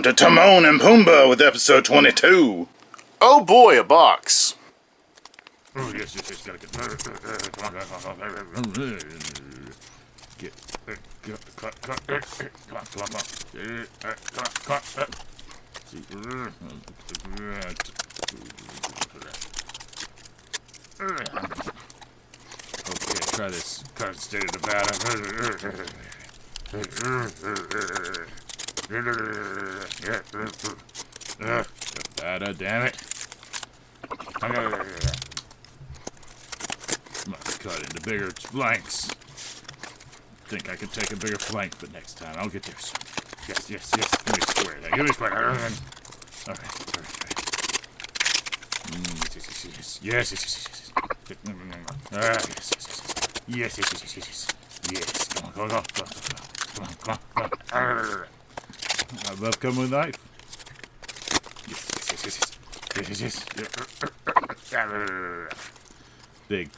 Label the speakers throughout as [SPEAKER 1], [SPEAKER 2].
[SPEAKER 1] time to Timon and Pumbaa with episode 22. Oh boy, a box.
[SPEAKER 2] Oh, yes, gotta get. Come on. Okay, try this. Current state of Nevada. Nevada, damn it. Must cut into bigger flanks. Think I can take a bigger flank, but next time I'll get there soon. Yes. Give me square there. Give me square. Alright. Yes. Yes. Come on. I love coming with a knife. Yes. Big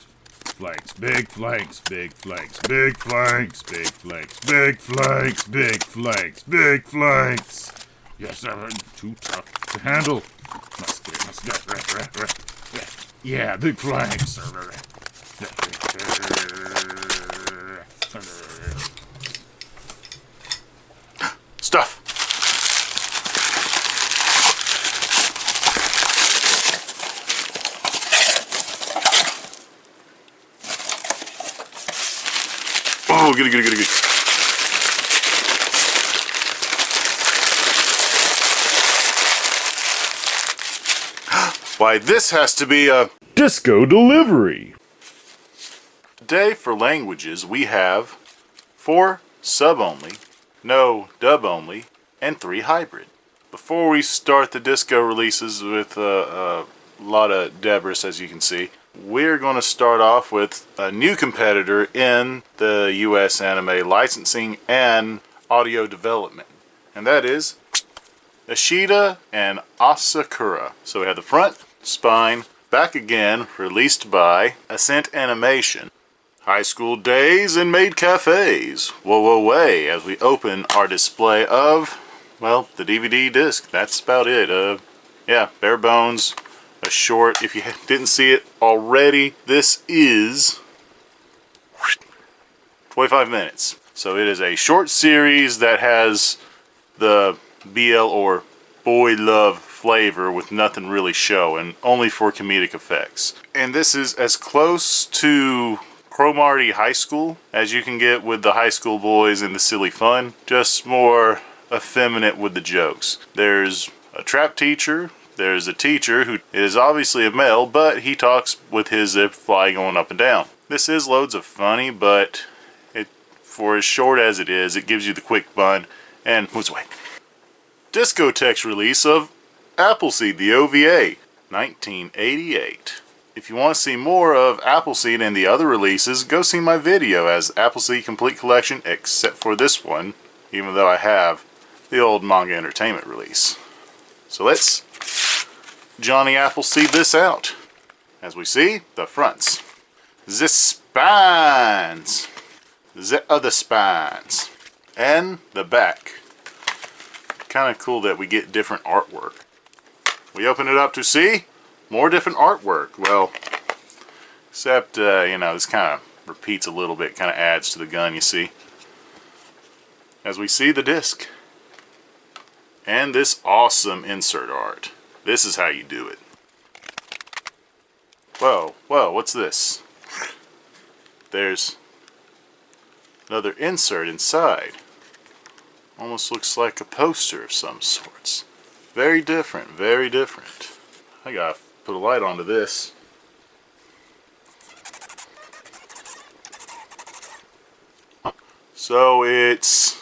[SPEAKER 2] flanks. Yes, too tough to handle. Must get. Yeah, big flanks.
[SPEAKER 1] Stuff. Oh, good. Why, this has to be a disco delivery. Today, for languages, we have 4 sub-only, no dub-only, and 3 hybrid. Before we start the disco releases with a lot of Debris, as you can see, we're going to start off with a new competitor in the US anime licensing and audio development, and that is Ishida and Asakura. So we have the front, spine, back again, released by Ascendent Animation. High school days and maid cafes. Whoa, as we open our display of, well, the DVD disc. That's about it. Yeah, bare bones. A short. If you didn't see it already, this is 25 minutes. So it is a short series that has the BL or boy love flavor with nothing really showing, only for comedic effects. And this is as close to Cromartie High School as you can get with the high school boys and the silly fun, just more effeminate with the jokes. There's a trap teacher. There's a teacher who is obviously a male, but he talks with his zip fly going up and down. This is loads of funny, but for as short as it is, it gives you the quick fun and moves away. Discotek's release of Appleseed, the OVA, 1988. If you want to see more of Appleseed and the other releases, go see my video as Appleseed Complete Collection, except for this one, even though I have the old Manga Entertainment release. So let's Johnny Appleseed this out. As we see, the fronts. The spines. The other spines. And the back. Kind of cool that we get different artwork. We open it up to see more different artwork. Well, except, this kind of repeats a little bit, kind of adds to the gun, you see. As we see the disc. And this awesome insert art. This is how you do it. Whoa, what's this? There's another insert inside. Almost looks like a poster of some sorts. Very different, very different. I gotta put a light onto this. So it's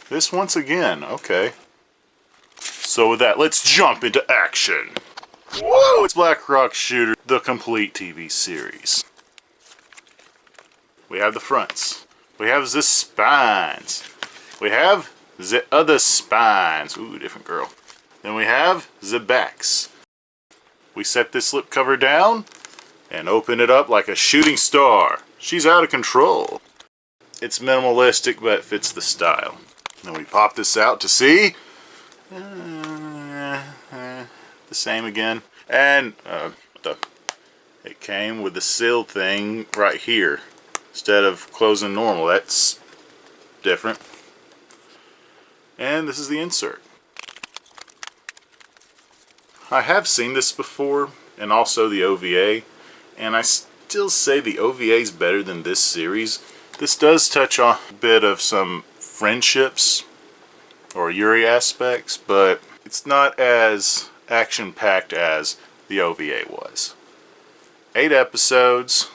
[SPEAKER 1] this once again, okay. So with that, let's jump into action. Whoa! It's Black Rock Shooter, the complete TV series. We have the fronts. We have the spines. We have the other spines. Ooh, different girl. Then we have the backs. We set this slipcover down and open it up like a shooting star. She's out of control. It's minimalistic, but it fits the style. Then we pop this out to see. the same again. And it came with the seal thing right here instead of closing normal. That's different. And this is the insert. I have seen this before, and also the OVA, and I still say the OVA is better than this series. This does touch on a bit of some friendships or Yuri aspects, but it's not as action-packed as the OVA was. 8 episodes.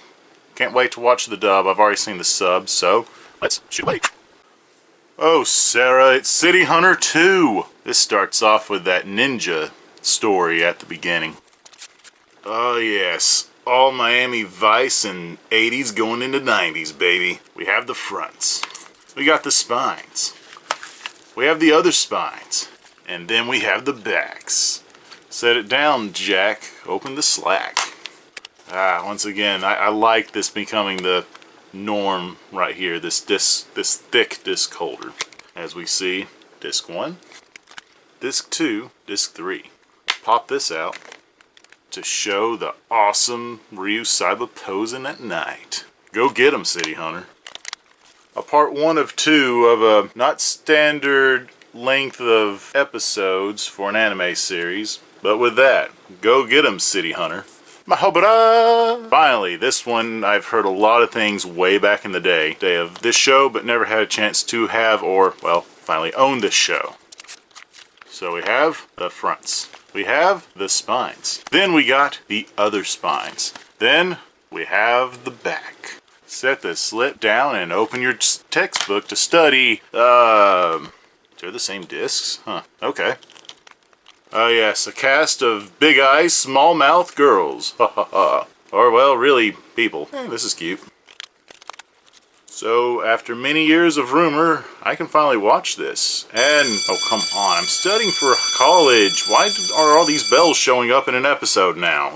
[SPEAKER 1] Can't wait to watch the dub. I've already seen the sub, so let's shoot away. Oh, Sarah, it's City Hunter 2. This starts off with that ninja story at the beginning. Oh, yes. All Miami Vice and 80s going into 90s, baby. We have the fronts. We got the spines. We have the other spines. And then we have the backs. Set it down, Jack. Open the slack. Once again, I like this becoming the norm right here. This thick disc holder. As we see, disc 1, disc 2, disc 3. Pop this out to show the awesome Ryu Saiba posing at night. Go get 'em, City Hunter. A part 1 of 2 of a not standard length of episodes for an anime series, but with that, go get 'em, City Hunter. Mahoraba! Finally, this one I've heard a lot of things way back in the day of this show, but never had a chance to have or, well, finally own this show. So we have the fronts. We have the spines. Then we got the other spines. Then we have the back. Set the slit down and open your textbook to study. They're the same discs? Huh, okay. Oh yes, a cast of big eyes, small mouth girls. Ha ha ha. Or well, really, people. This is cute. So, after many years of rumor, I can finally watch this. And, oh come on, I'm studying for college. Why are all these bells showing up in an episode now?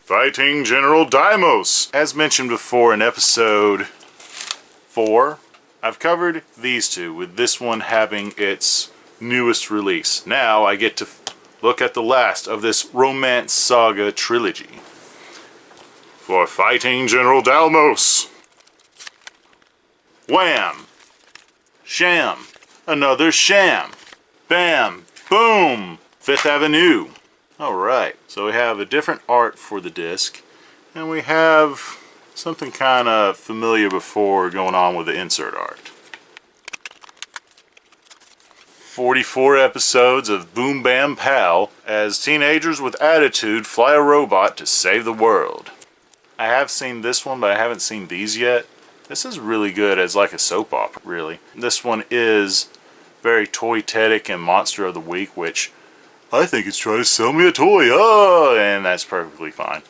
[SPEAKER 1] Fighting General Daimos. As mentioned before in episode 4, I've covered these two, with this one having its newest release. Now I get to look at the last of this romance saga trilogy. For Fighting General Daimos. Wham! Sham! Another sham! Bam! Boom! Fifth Avenue. Alright, so we have a different art for the disc, and we have something kind of familiar before going on with the insert art. 44 episodes of Boom Bam Pow as teenagers with attitude fly a robot to save the world. I have seen this one, but I haven't seen these yet. This is really good as like a soap opera, really. This one is very toy-tetic and Monster of the Week, which I think it's trying to sell me a toy. Oh, and that's perfectly fine.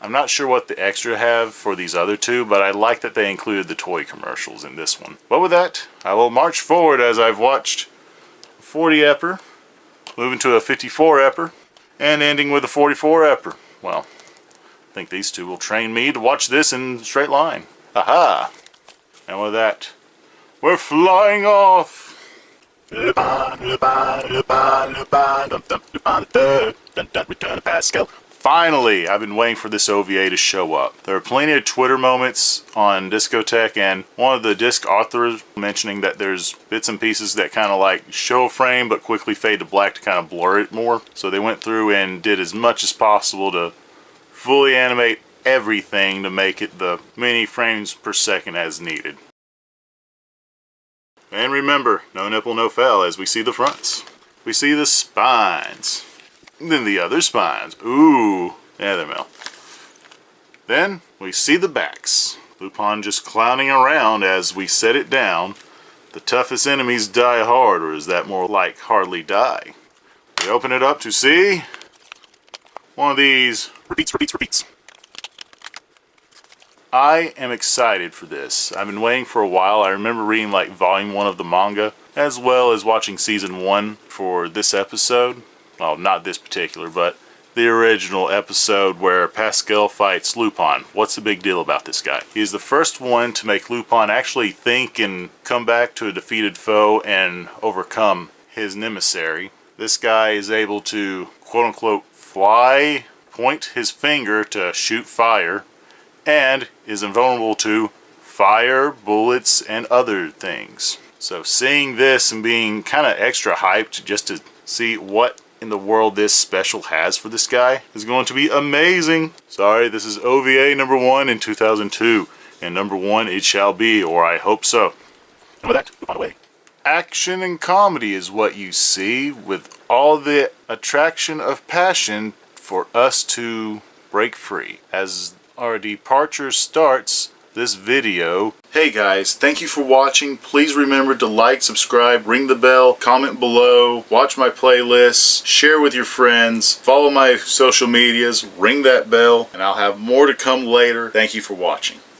[SPEAKER 1] I'm not sure what the extra have for these other two, but I like that they included the toy commercials in this one. But with that, I will march forward as I've watched a 40-epper, moving to a 54-epper, and ending with a 44-epper. Well, I think these two will train me to watch this in straight line. Aha! And with that, we're flying off! Lupin, Lupin, Lupin, Lupin, dum dum, Lupin the third, dun dun, return of Pycal. Finally, I've been waiting for this OVA to show up. There are plenty of Twitter moments on Discotek, and one of the disc authors mentioning that there's bits and pieces that kind of like show a frame but quickly fade to black to kind of blur it more. So they went through and did as much as possible to fully animate everything to make it the many frames per second as needed. And remember, no nipple, no foul as we see the fronts. We see the spines. Then the other spines. Ooh, yeah, they're male. Then we see the backs. Lupin just clowning around as we set it down. The toughest enemies die hard, or is that more like hardly die? We open it up to see one of these repeats. I am excited for this. I've been waiting for a while. I remember reading like volume 1 of the manga, as well as watching season 1 for this episode. Well, not this particular, but the original episode where Pycal fights Lupin. What's the big deal about this guy? He's the first one to make Lupin actually think and come back to a defeated foe and overcome his emissary. This guy is able to, quote unquote, fly, point his finger to shoot fire, and is invulnerable to fire, bullets, and other things. So seeing this and being kind of extra hyped just to see what in the world this special has for this guy is going to be amazing. Sorry, this is OVA number 1 in 2002, and number 1 it shall be, or I hope so. And with that, on the way. Action and comedy is what you see, with all the attraction of passion for us to break free. As our departure starts this video. Hey guys, thank you for watching. Please remember to like, subscribe, ring the bell, comment below, watch my playlists, share with your friends, follow my social medias, ring that bell, and I'll have more to come later. Thank you for watching.